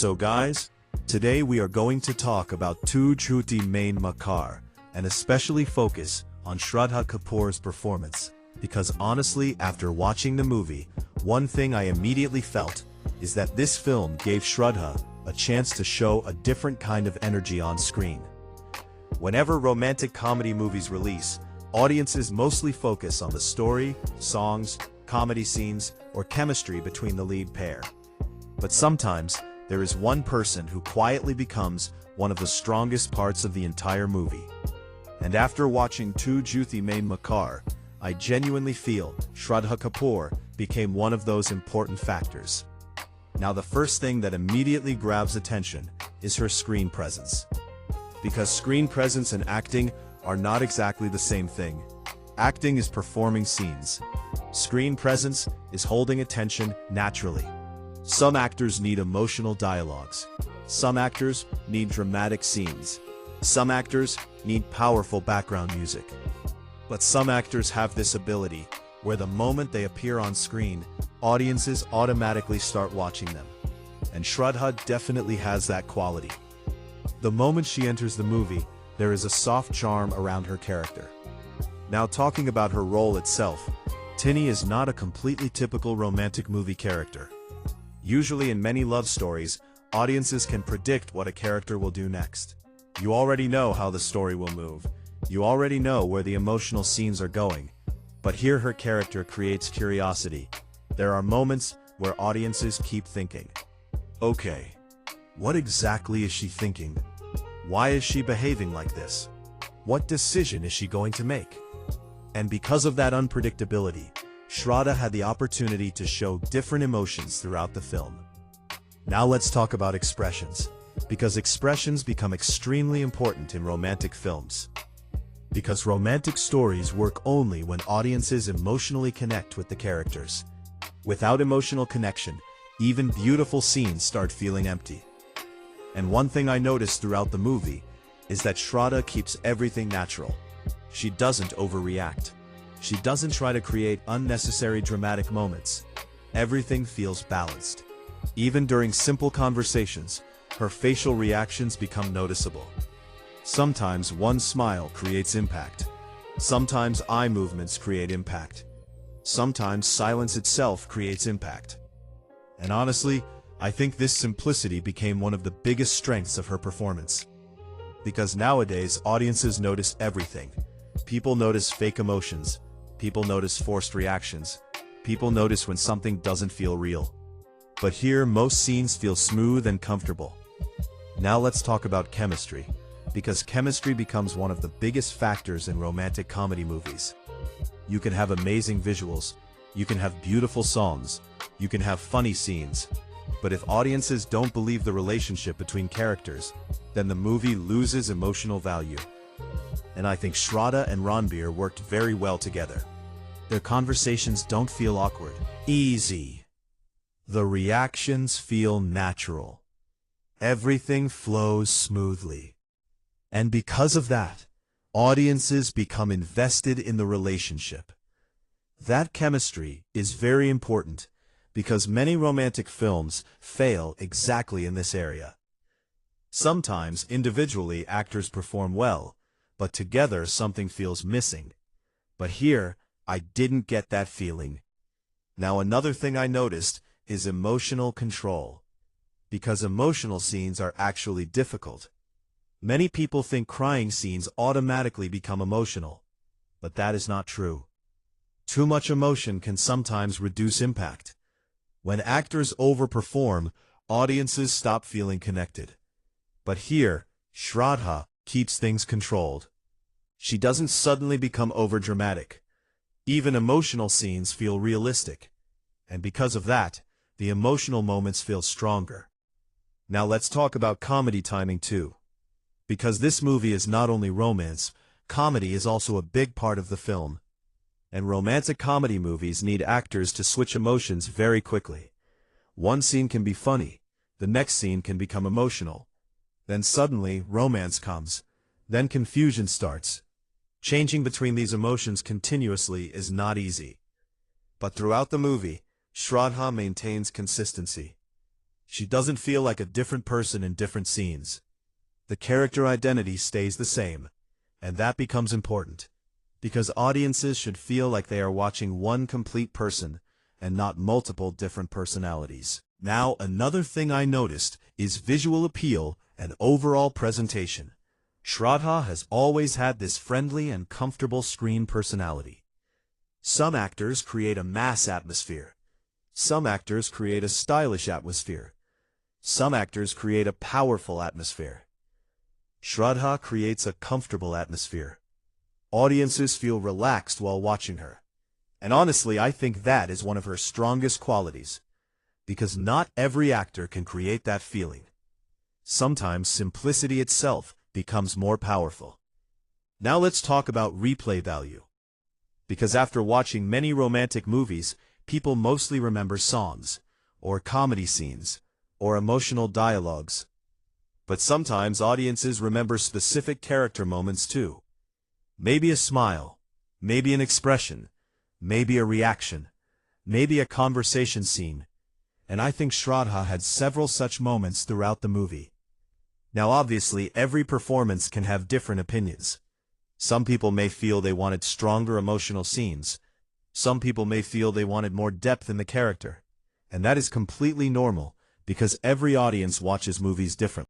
So guys, today we are going to talk about two Jhoothi main Makkaar, and especially focus on Shraddha Kapoor's performance, because honestly after watching the movie, one thing I immediately felt is that this film gave Shraddha a chance to show a different kind of energy on screen. Whenever romantic comedy movies release, audiences mostly focus on the story, songs, comedy scenes, or chemistry between the lead pair. But sometimes, there is one person who quietly becomes one of the strongest parts of the entire movie. And after watching two Jhoothi main Makkaar, I genuinely feel Shraddha Kapoor became one of those important factors. Now the first thing that immediately grabs attention is her screen presence. Because screen presence and acting are not exactly the same thing. Acting is performing scenes. Screen presence is holding attention naturally. Some actors need emotional dialogues. Some actors need dramatic scenes. Some actors need powerful background music. But some actors have this ability, where the moment they appear on screen, audiences automatically start watching them. And Shraddha definitely has that quality. The moment she enters the movie, there is a soft charm around her character. Now talking about her role itself, Tinny is not a completely typical romantic movie character. Usually in many love stories, audiences can predict what a character will do next. You already know how the story will move. You already know where the emotional scenes are going. But here her character creates curiosity. There are moments where audiences keep thinking, okay, what exactly is she thinking? Why is she behaving like this? What decision is she going to make? And because of that unpredictability, Shraddha had the opportunity to show different emotions throughout the film. Now let's talk about expressions, because expressions become extremely important in romantic films. Because romantic stories work only when audiences emotionally connect with the characters. Without emotional connection, even beautiful scenes start feeling empty. And one thing I noticed throughout the movie is that Shraddha keeps everything natural. She doesn't overreact. She doesn't try to create unnecessary dramatic moments. Everything feels balanced. Even during simple conversations, her facial reactions become noticeable. Sometimes one smile creates impact. Sometimes eye movements create impact. Sometimes silence itself creates impact. And honestly, I think this simplicity became one of the biggest strengths of her performance. Because nowadays, audiences notice everything. People notice fake emotions. People notice forced reactions. People notice when something doesn't feel real. But here, most scenes feel smooth and comfortable. Now let's talk about chemistry, because chemistry becomes one of the biggest factors in romantic comedy movies. You can have amazing visuals, you can have beautiful songs, you can have funny scenes, but if audiences don't believe the relationship between characters, then the movie loses emotional value. And I think Shraddha and Ranbir worked very well together. Their conversations don't feel awkward, easy. The reactions feel natural. Everything flows smoothly. And because of that, audiences become invested in the relationship. That chemistry is very important, because many romantic films fail exactly in this area. Sometimes individually actors perform well, but together something feels missing. But here, I didn't get that feeling. Now another thing I noticed is emotional control. Because emotional scenes are actually difficult. Many people think crying scenes automatically become emotional, but that is not true. Too much emotion can sometimes reduce impact. When actors overperform, audiences stop feeling connected. But here, Shraddha keeps things controlled. She doesn't suddenly become overdramatic. Even emotional scenes feel realistic. And because of that, the emotional moments feel stronger. Now let's talk about comedy timing too. Because this movie is not only romance, comedy is also a big part of the film. And romantic comedy movies need actors to switch emotions very quickly. One scene can be funny, the next scene can become emotional. Then suddenly, romance comes. Then confusion starts. Changing between these emotions continuously is not easy. But throughout the movie, Shraddha maintains consistency. She doesn't feel like a different person in different scenes. The character identity stays the same, and that becomes important, because audiences should feel like they are watching one complete person and not multiple different personalities. Now, another thing I noticed is visual appeal and overall presentation. Shraddha has always had this friendly and comfortable screen personality. Some actors create a mass atmosphere. Some actors create a stylish atmosphere. Some actors create a powerful atmosphere. Shraddha creates a comfortable atmosphere. Audiences feel relaxed while watching her. And honestly, I think that is one of her strongest qualities, because not every actor can create that feeling. Sometimes simplicity itself becomes more powerful. Now let's talk about replay value. Because after watching many romantic movies, people mostly remember songs, or comedy scenes, or emotional dialogues. But sometimes audiences remember specific character moments too. Maybe a smile, maybe an expression, maybe a reaction, maybe a conversation scene. And I think Shraddha had several such moments throughout the movie. Now obviously, every performance can have different opinions. Some people may feel they wanted stronger emotional scenes. Some people may feel they wanted more depth in the character. And that is completely normal, because every audience watches movies differently.